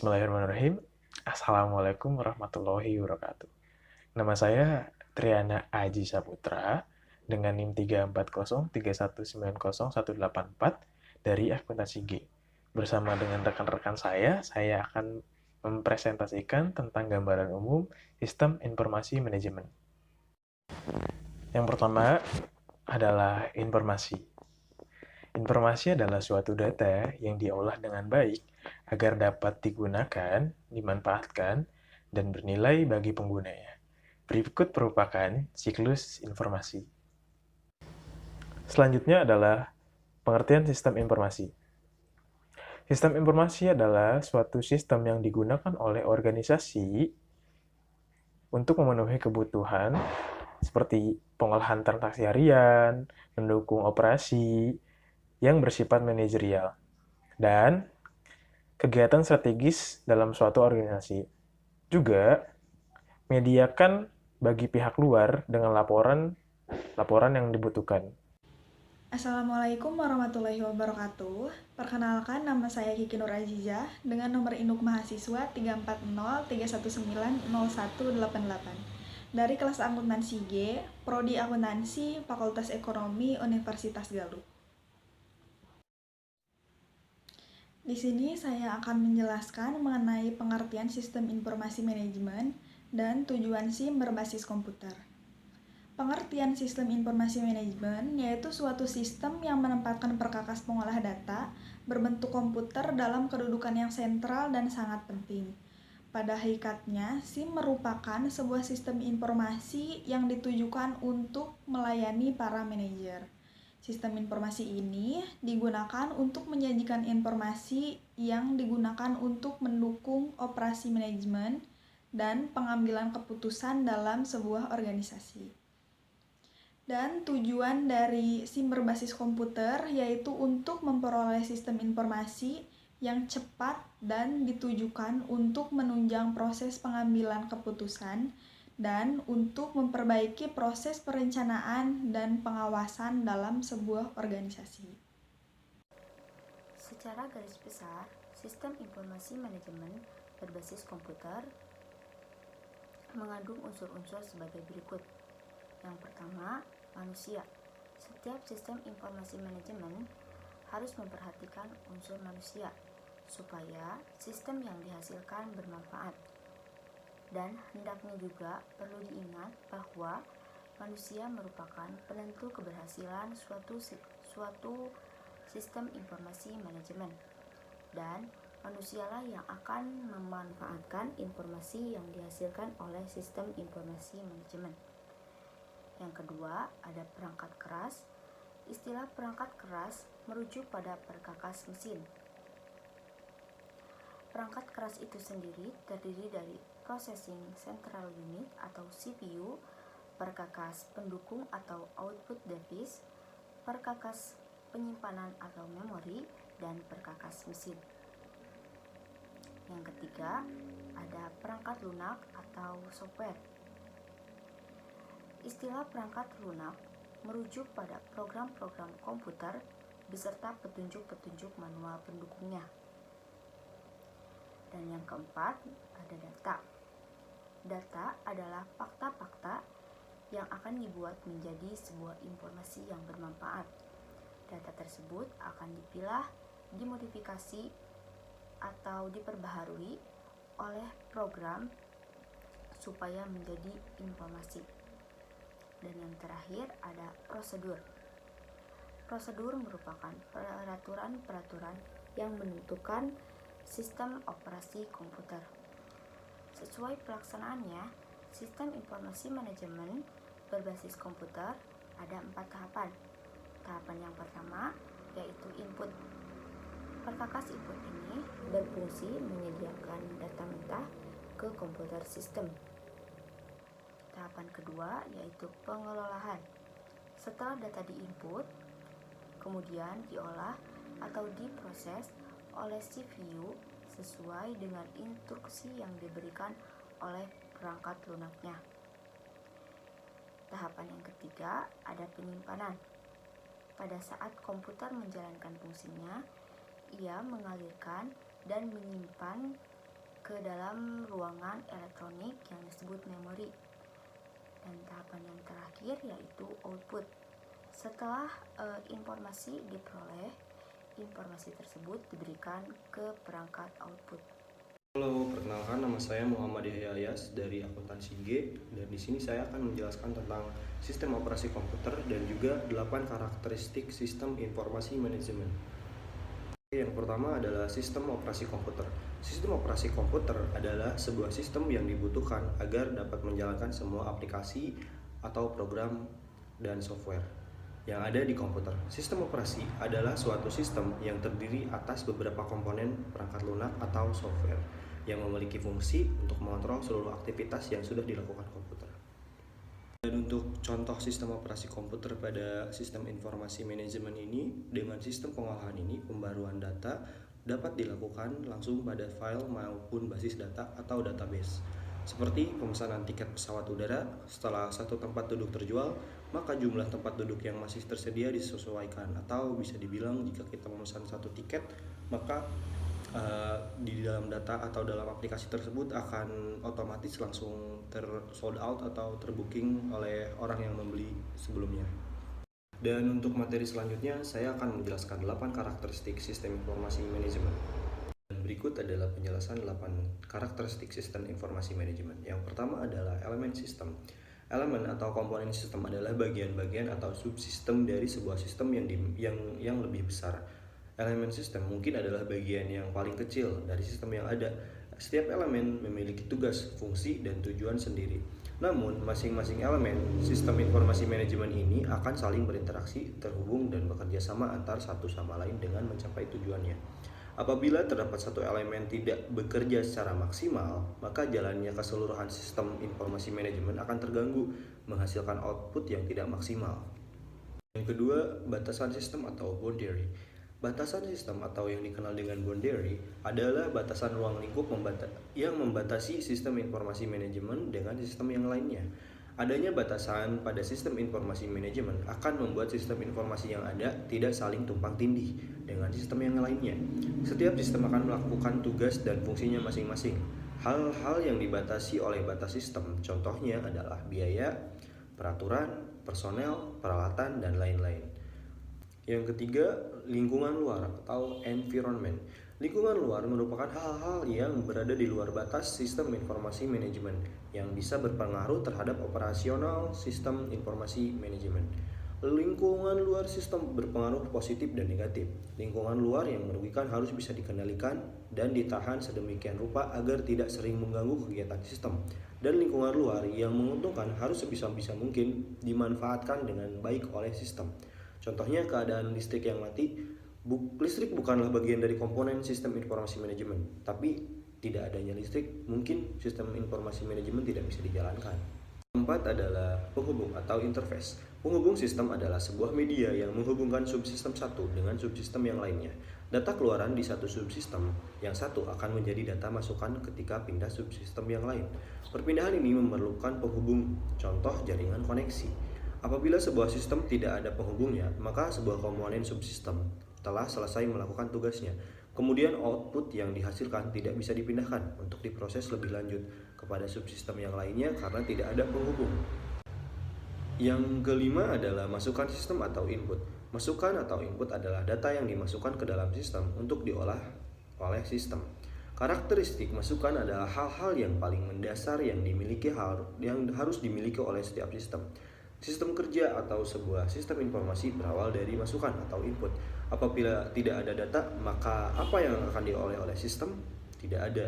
Bismillahirrahmanirrahim. Assalamualaikum warahmatullahi wabarakatuh. Nama saya Triana Aji Saputra dengan NIM 340319018 dari akuntansi G. Bersama dengan rekan-rekan saya akan mempresentasikan tentang gambaran umum sistem informasi manajemen. Yang pertama adalah informasi. Informasi adalah suatu data yang diolah dengan baik agar dapat digunakan, dimanfaatkan, dan bernilai bagi penggunanya. Berikut merupakan siklus informasi. Selanjutnya adalah pengertian sistem informasi. Sistem informasi adalah suatu sistem yang digunakan oleh organisasi untuk memenuhi kebutuhan seperti pengolahan transaksi harian, mendukung operasi yang bersifat manajerial, dan kegiatan strategis dalam suatu organisasi. Juga mediakan bagi pihak luar dengan laporan yang dibutuhkan. Assalamualaikum warahmatullahi wabarakatuh. Perkenalkan, nama saya Kiki Nur Azizah dengan nomor induk mahasiswa 34031900188 dari kelas akuntansi G, Prodi Akuntansi, Fakultas Ekonomi, Universitas Galuh. Di sini saya akan menjelaskan mengenai pengertian sistem informasi manajemen dan tujuan SIM berbasis komputer. Pengertian sistem informasi manajemen yaitu suatu sistem yang menempatkan perkakas pengolah data berbentuk komputer dalam kedudukan yang sentral dan sangat penting. Pada hakikatnya, SIM merupakan sebuah sistem informasi yang ditujukan untuk melayani para manajer. Sistem informasi ini digunakan untuk menyajikan informasi yang digunakan untuk mendukung operasi manajemen dan pengambilan keputusan dalam sebuah organisasi. Dan tujuan dari SIM berbasis komputer yaitu untuk memperoleh sistem informasi yang cepat dan ditujukan untuk menunjang proses pengambilan keputusan dan untuk memperbaiki proses perencanaan dan pengawasan dalam sebuah organisasi. Secara garis besar, sistem informasi manajemen berbasis komputer mengandung unsur-unsur sebagai berikut. Yang pertama, manusia. Setiap sistem informasi manajemen harus memperhatikan unsur manusia supaya sistem yang dihasilkan bermanfaat. Dan hendaknya juga perlu diingat bahwa manusia merupakan penentu keberhasilan suatu sistem informasi manajemen, dan manusialah yang akan memanfaatkan informasi yang dihasilkan oleh sistem informasi manajemen. Yang kedua, ada perangkat keras. Istilah perangkat keras merujuk pada perkakas mesin. Perangkat keras itu sendiri terdiri dari Processing Central Unit atau CPU, perkakas pendukung atau output device, perkakas penyimpanan atau memori, dan perkakas mesin. Yang ketiga, ada perangkat lunak atau software. Istilah perangkat lunak merujuk pada program-program komputer beserta petunjuk-petunjuk manual pendukungnya. Dan yang keempat, ada data. Data adalah fakta-fakta yang akan dibuat menjadi sebuah informasi yang bermanfaat. Data tersebut akan dipilah, dimodifikasi, atau diperbaharui oleh program supaya menjadi informasi. Dan yang terakhir ada prosedur. Prosedur merupakan peraturan-peraturan yang menentukan sistem operasi komputer. Sesuai pelaksanaannya, sistem informasi manajemen berbasis komputer ada 4 tahapan. Tahapan yang pertama yaitu input. Perkakas input ini berfungsi menyediakan data mentah ke komputer sistem. Tahapan kedua yaitu pengelolaan. Setelah data diinput, kemudian diolah atau diproses oleh CPU sesuai dengan instruksi yang diberikan oleh perangkat lunaknya. Tahapan yang ketiga ada penyimpanan. Pada saat komputer menjalankan fungsinya, ia mengalirkan dan menyimpan ke dalam ruangan elektronik yang disebut memori. Dan tahapan yang terakhir yaitu output. Setelah informasi diperoleh, informasi tersebut diberikan ke perangkat output. Halo, perkenalkan nama saya Muhammad Yahya Ayas dari Akuntansi G, dan di sini saya akan menjelaskan tentang sistem operasi komputer dan juga 8 karakteristik sistem informasi manajemen. Yang pertama adalah sistem operasi komputer. Sistem operasi komputer adalah sebuah sistem yang dibutuhkan agar dapat menjalankan semua aplikasi atau program dan software yang ada di komputer. Sistem operasi adalah suatu sistem yang terdiri atas beberapa komponen perangkat lunak atau software yang memiliki fungsi untuk mengontrol seluruh aktivitas yang sudah dilakukan komputer. Dan untuk contoh sistem operasi komputer pada sistem informasi manajemen ini, dengan sistem pengolahan ini, pembaruan data dapat dilakukan langsung pada file maupun basis data atau database. Seperti pemesanan tiket pesawat udara, setelah satu tempat duduk terjual, maka jumlah tempat duduk yang masih tersedia disesuaikan. Atau bisa dibilang jika kita memesan satu tiket, maka di dalam data atau dalam aplikasi tersebut akan otomatis langsung sold out atau terbooking oleh orang yang membeli sebelumnya. Dan untuk materi selanjutnya, saya akan menjelaskan 8 karakteristik sistem informasi manajemen. Dan berikut adalah penjelasan 8 karakteristik sistem informasi manajemen. Yang pertama adalah elemen sistem. Elemen atau komponen sistem adalah bagian-bagian atau subsistem dari sebuah sistem yang lebih besar. Elemen sistem mungkin adalah bagian yang paling kecil dari sistem yang ada. Setiap elemen memiliki tugas, fungsi, dan tujuan sendiri. Namun, masing-masing elemen sistem informasi manajemen ini akan saling berinteraksi, terhubung, dan bekerja sama antar satu sama lain dengan mencapai tujuannya. Apabila terdapat satu elemen tidak bekerja secara maksimal, maka jalannya keseluruhan sistem informasi manajemen akan terganggu, menghasilkan output yang tidak maksimal. Yang kedua, batasan sistem atau boundary. Batasan sistem atau yang dikenal dengan boundary adalah batasan ruang lingkup yang membatasi sistem informasi manajemen dengan sistem yang lainnya. Adanya batasan pada sistem informasi manajemen akan membuat sistem informasi yang ada tidak saling tumpang tindih dengan sistem yang lainnya. Setiap sistem akan melakukan tugas dan fungsinya masing-masing. Hal-hal yang dibatasi oleh batas sistem contohnya adalah biaya, peraturan, personel, peralatan, dan lain-lain. Yang ketiga, lingkungan luar atau environment. Lingkungan luar merupakan hal-hal yang berada di luar batas sistem informasi manajemen yang bisa berpengaruh terhadap operasional sistem informasi manajemen. Lingkungan luar sistem berpengaruh positif dan negatif. Lingkungan luar yang merugikan harus bisa dikendalikan dan ditahan sedemikian rupa agar tidak sering mengganggu kegiatan sistem. Dan lingkungan luar yang menguntungkan harus sebisa-bisa mungkin dimanfaatkan dengan baik oleh sistem. Contohnya keadaan listrik yang mati. Listrik bukanlah bagian dari komponen sistem informasi manajemen, tapi tidak adanya listrik, mungkin sistem informasi manajemen tidak bisa dijalankan. Keempat adalah penghubung atau interface. Penghubung sistem adalah sebuah media yang menghubungkan subsistem satu dengan subsistem yang lainnya. Data keluaran di satu subsistem yang satu akan menjadi data masukan ketika pindah subsistem yang lain. Perpindahan ini memerlukan penghubung, contoh jaringan koneksi. Apabila sebuah sistem tidak ada penghubungnya, maka sebuah komponen subsistem telah selesai melakukan tugasnya. Kemudian output yang dihasilkan tidak bisa dipindahkan untuk diproses lebih lanjut kepada subsistem yang lainnya karena tidak ada penghubung. Yang kelima adalah masukan sistem atau input. Masukan atau input adalah data yang dimasukkan ke dalam sistem untuk diolah oleh sistem. Karakteristik masukan adalah hal-hal yang paling mendasar yang harus dimiliki oleh setiap sistem. Sistem kerja atau sebuah sistem informasi berawal dari masukan atau input. Apabila tidak ada data, maka apa yang akan diolah oleh sistem? Tidak ada.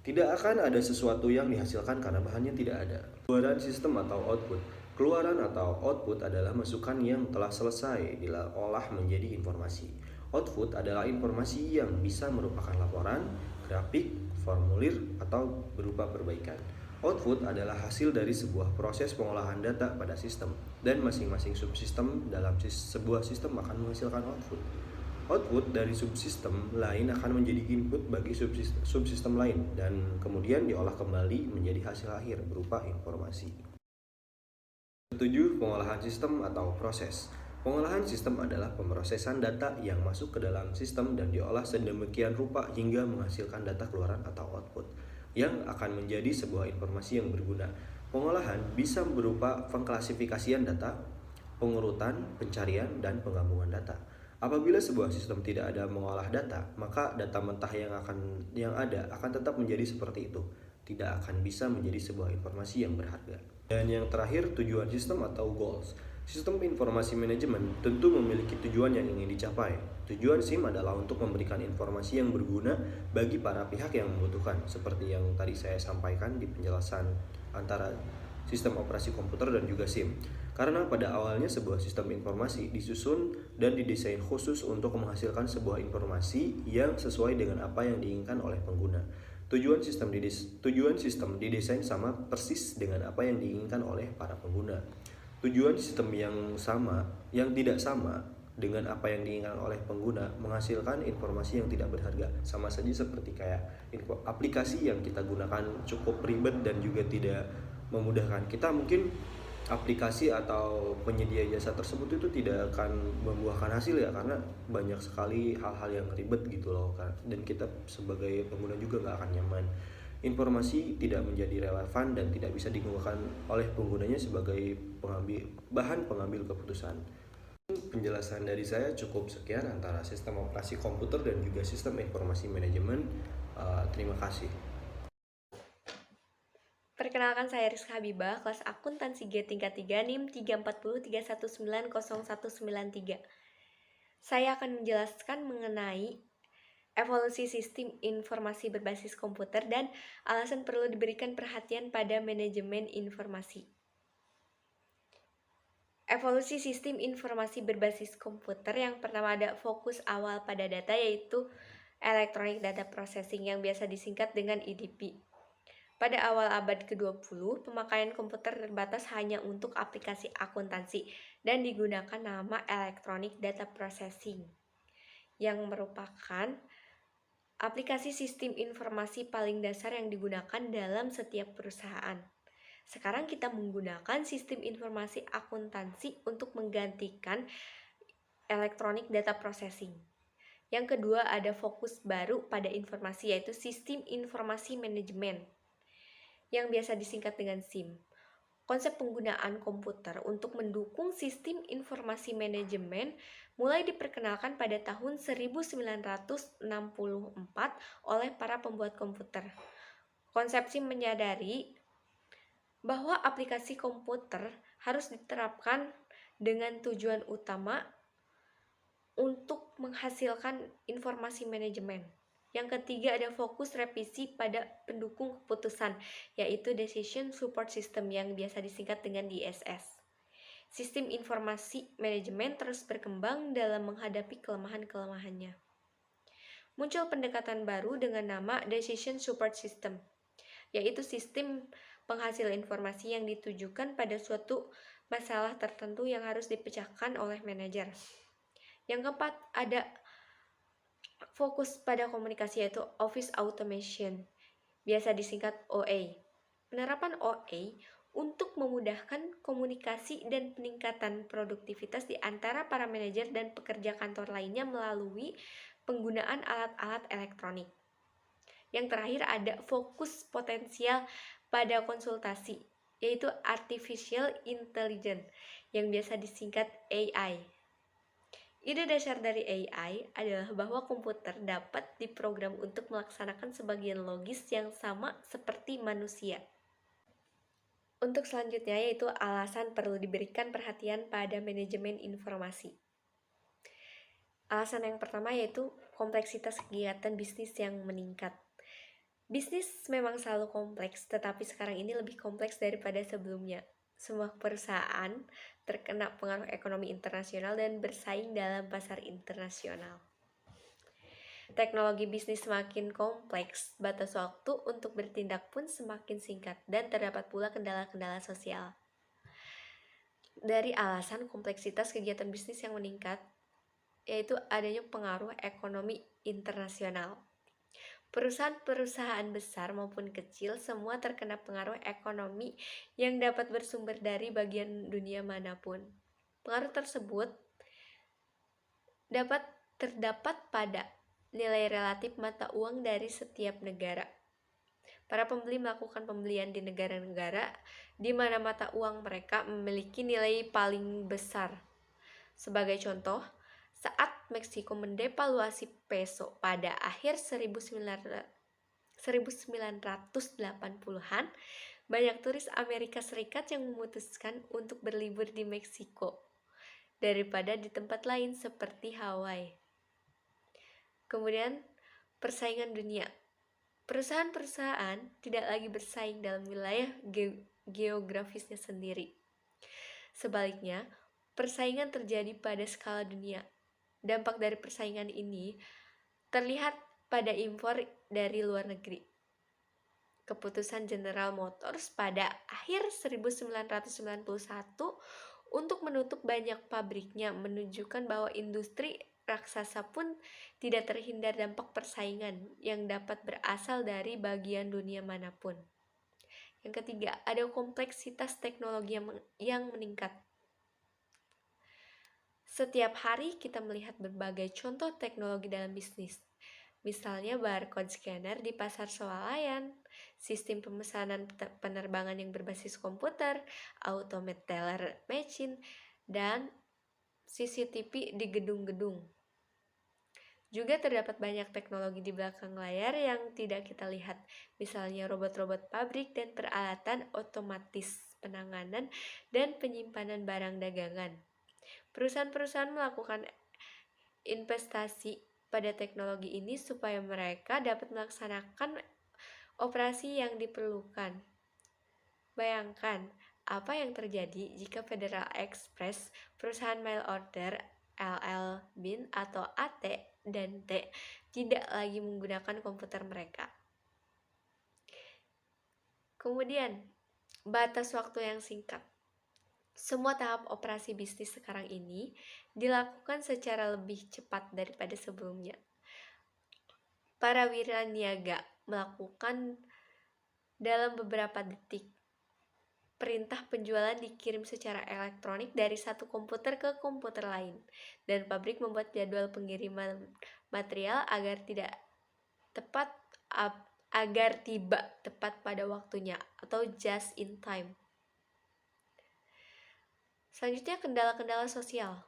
Tidak akan ada sesuatu yang dihasilkan karena bahannya tidak ada. Keluaran sistem atau output. Keluaran atau output adalah masukan yang telah selesai diolah menjadi informasi. Output adalah informasi yang bisa merupakan laporan, grafik, formulir, atau berupa perbaikan. Output adalah hasil dari sebuah proses pengolahan data pada sistem, dan masing-masing subsistem dalam sebuah sistem akan menghasilkan output. Output dari subsistem lain akan menjadi input bagi subsistem lain, dan kemudian diolah kembali menjadi hasil akhir berupa informasi. 7. Pengolahan sistem atau proses. Pengolahan sistem adalah pemrosesan data yang masuk ke dalam sistem dan diolah sedemikian rupa hingga menghasilkan data keluaran atau output yang akan menjadi sebuah informasi yang berguna. Pengolahan bisa berupa pengklasifikasian data, pengurutan, pencarian, dan penggabungan data. Apabila sebuah sistem tidak ada mengolah data, maka data mentah yang ada akan tetap menjadi seperti itu, tidak akan bisa menjadi sebuah informasi yang berharga. Dan yang terakhir, tujuan sistem atau goals. Sistem informasi manajemen tentu memiliki tujuan yang ingin dicapai. Tujuan SIM adalah untuk memberikan informasi yang berguna bagi para pihak yang membutuhkan, seperti yang tadi saya sampaikan di penjelasan antara sistem operasi komputer dan juga SIM. Karena pada awalnya sebuah sistem informasi disusun dan didesain khusus untuk menghasilkan sebuah informasi yang sesuai dengan apa yang diinginkan oleh pengguna. Tujuan sistem didesain sama persis dengan apa yang diinginkan oleh para pengguna. Tujuan sistem yang tidak sama dengan apa yang diinginkan oleh pengguna menghasilkan informasi yang tidak berharga. Sama saja seperti kayak aplikasi yang kita gunakan cukup ribet dan juga tidak memudahkan. Kita mungkin aplikasi atau penyedia jasa tersebut itu tidak akan membuahkan hasil ya, karena banyak sekali hal-hal yang ribet gitu loh kan, dan kita sebagai pengguna juga nggak akan nyaman. Informasi tidak menjadi relevan dan tidak bisa digunakan oleh penggunanya sebagai bahan pengambil keputusan. Penjelasan dari saya cukup sekian antara sistem operasi komputer dan juga sistem informasi manajemen. Terima kasih. Perkenalkan, saya Rizka Habibah, kelas akuntansi G tingkat 3 NIM 34031901993. Saya akan menjelaskan mengenai evolusi sistem informasi berbasis komputer dan alasan perlu diberikan perhatian pada manajemen informasi. Evolusi sistem informasi berbasis komputer, yang pertama ada fokus awal pada data, yaitu Electronic Data Processing yang biasa disingkat dengan EDP. Pada awal abad ke-20, pemakaian komputer terbatas hanya untuk aplikasi akuntansi dan digunakan nama Electronic Data Processing, yang merupakan aplikasi sistem informasi paling dasar yang digunakan dalam setiap perusahaan. Sekarang kita menggunakan sistem informasi akuntansi untuk menggantikan Electronic Data Processing. Yang kedua, ada fokus baru pada informasi, yaitu sistem informasi manajemen, yang biasa disingkat dengan SIM. Konsep penggunaan komputer untuk mendukung sistem informasi manajemen mulai diperkenalkan pada tahun 1964 oleh para pembuat komputer. Konsep SIM menyadari bahwa aplikasi komputer harus diterapkan dengan tujuan utama untuk menghasilkan informasi manajemen. Yang ketiga, ada fokus revisi pada pendukung keputusan, yaitu Decision Support System yang biasa disingkat dengan DSS. Sistem informasi manajemen terus berkembang dalam menghadapi kelemahan-kelemahannya. Muncul pendekatan baru dengan nama Decision Support System, yaitu sistem penghasil informasi yang ditujukan pada suatu masalah tertentu yang harus dipecahkan oleh manajer. Yang keempat, ada fokus pada komunikasi, yaitu Office Automation, biasa disingkat OA. Penerapan OA untuk memudahkan komunikasi dan peningkatan produktivitas di antara para manajer dan pekerja kantor lainnya melalui penggunaan alat-alat elektronik. Yang terakhir, ada fokus potensial pada konsultasi, yaitu Artificial Intelligence, yang biasa disingkat AI. Ide dasar dari AI adalah bahwa komputer dapat diprogram untuk melaksanakan sebagian logis yang sama seperti manusia. Untuk selanjutnya, yaitu alasan perlu diberikan perhatian pada manajemen informasi. Alasan yang pertama yaitu kompleksitas kegiatan bisnis yang meningkat. Bisnis memang selalu kompleks, tetapi sekarang ini lebih kompleks daripada sebelumnya. Semua perusahaan terkena pengaruh ekonomi internasional dan bersaing dalam pasar internasional. Teknologi bisnis semakin kompleks, batas waktu untuk bertindak pun semakin singkat, dan terdapat pula kendala-kendala sosial. Dari alasan kompleksitas kegiatan bisnis yang meningkat, yaitu adanya pengaruh ekonomi internasional. Perusahaan-perusahaan besar maupun kecil semua terkena pengaruh ekonomi yang dapat bersumber dari bagian dunia manapun. Pengaruh tersebut terdapat pada nilai relatif mata uang dari setiap negara. Para pembeli melakukan pembelian di negara-negara di mana mata uang mereka memiliki nilai paling besar. Sebagai contoh, saat Meksiko mendevaluasi peso pada akhir 1980-an, banyak turis Amerika Serikat yang memutuskan untuk berlibur di Meksiko daripada di tempat lain seperti Hawaii. Kemudian, persaingan dunia. Perusahaan-perusahaan tidak lagi bersaing dalam wilayah geografisnya sendiri. Sebaliknya, persaingan terjadi pada skala dunia. Dampak dari persaingan ini terlihat pada impor dari luar negeri. Keputusan General Motors pada akhir 1991 untuk menutup banyak pabriknya menunjukkan bahwa industri raksasa pun tidak terhindar dampak persaingan yang dapat berasal dari bagian dunia manapun. Yang ketiga, ada kompleksitas teknologi yang meningkat. Setiap hari kita melihat berbagai contoh teknologi dalam bisnis. Misalnya barcode scanner di pasar swalayan, sistem pemesanan penerbangan yang berbasis komputer, automated teller machine, dan CCTV di gedung-gedung. Juga terdapat banyak teknologi di belakang layar yang tidak kita lihat, misalnya robot-robot pabrik dan peralatan otomatis penanganan dan penyimpanan barang dagangan. Perusahaan-perusahaan melakukan investasi pada teknologi ini supaya mereka dapat melaksanakan operasi yang diperlukan. Bayangkan apa yang terjadi jika Federal Express, perusahaan mail order, LL Bean atau AT dan T tidak lagi menggunakan komputer mereka. Kemudian, batas waktu yang singkat. Semua tahap operasi bisnis sekarang ini dilakukan secara lebih cepat daripada sebelumnya. Para wiraniaga melakukan dalam beberapa detik. Perintah penjualan dikirim secara elektronik dari satu komputer ke komputer lain, dan pabrik membuat jadwal pengiriman material agar tiba tepat pada waktunya atau just in time. Selanjutnya, kendala-kendala sosial.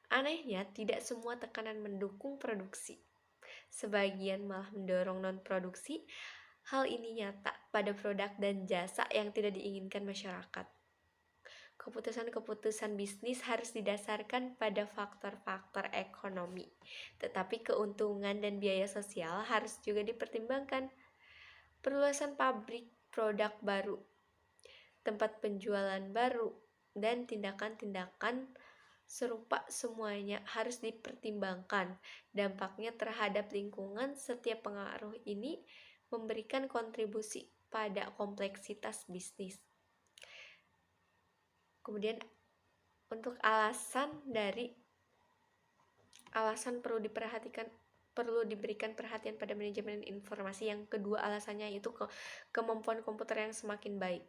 Anehnya, tidak semua tekanan mendukung produksi. Sebagian malah mendorong non-produksi. Hal ini nyata pada produk dan jasa yang tidak diinginkan masyarakat. Keputusan-keputusan bisnis harus didasarkan pada faktor-faktor ekonomi, tetapi keuntungan dan biaya sosial harus juga dipertimbangkan. Perluasan pabrik, produk baru, tempat penjualan baru, dan tindakan-tindakan serupa semuanya harus dipertimbangkan. Dampaknya terhadap lingkungan. Setiap pengaruh ini memberikan kontribusi pada kompleksitas bisnis. Kemudian untuk alasan perlu diberikan perhatian pada manajemen informasi. Yang kedua alasannya itu kemampuan komputer yang semakin baik.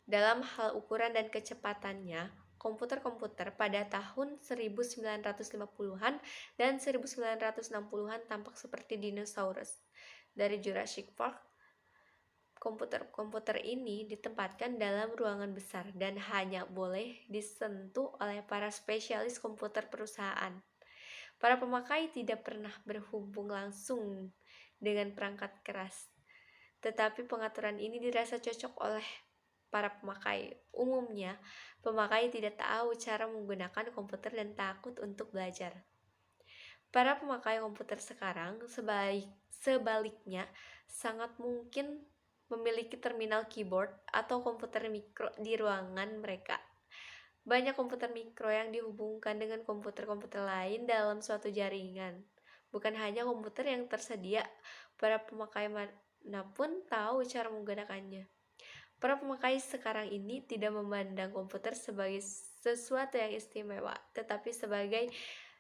Dalam hal ukuran dan kecepatannya, komputer-komputer pada tahun 1950-an dan 1960-an tampak seperti dinosaurus. Dari Jurassic Park, komputer-komputer ini ditempatkan dalam ruangan besar dan hanya boleh disentuh oleh para spesialis komputer perusahaan. Para pemakai tidak pernah berhubung langsung dengan perangkat keras, tetapi pengaturan ini dirasa cocok oleh para pemakai. Umumnya, pemakai tidak tahu cara menggunakan komputer dan takut untuk belajar. Para pemakai komputer sekarang sebaliknya sangat mungkin memiliki terminal keyboard atau komputer mikro di ruangan mereka. Banyak komputer mikro yang dihubungkan dengan komputer-komputer lain dalam suatu jaringan. Bukan hanya komputer yang tersedia, para pemakai manapun tahu cara menggunakannya. Para pemakai sekarang ini tidak memandang komputer sebagai sesuatu yang istimewa, tetapi sebagai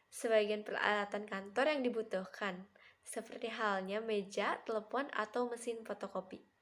sebagian peralatan kantor yang dibutuhkan, seperti halnya meja, telepon, atau mesin fotokopi.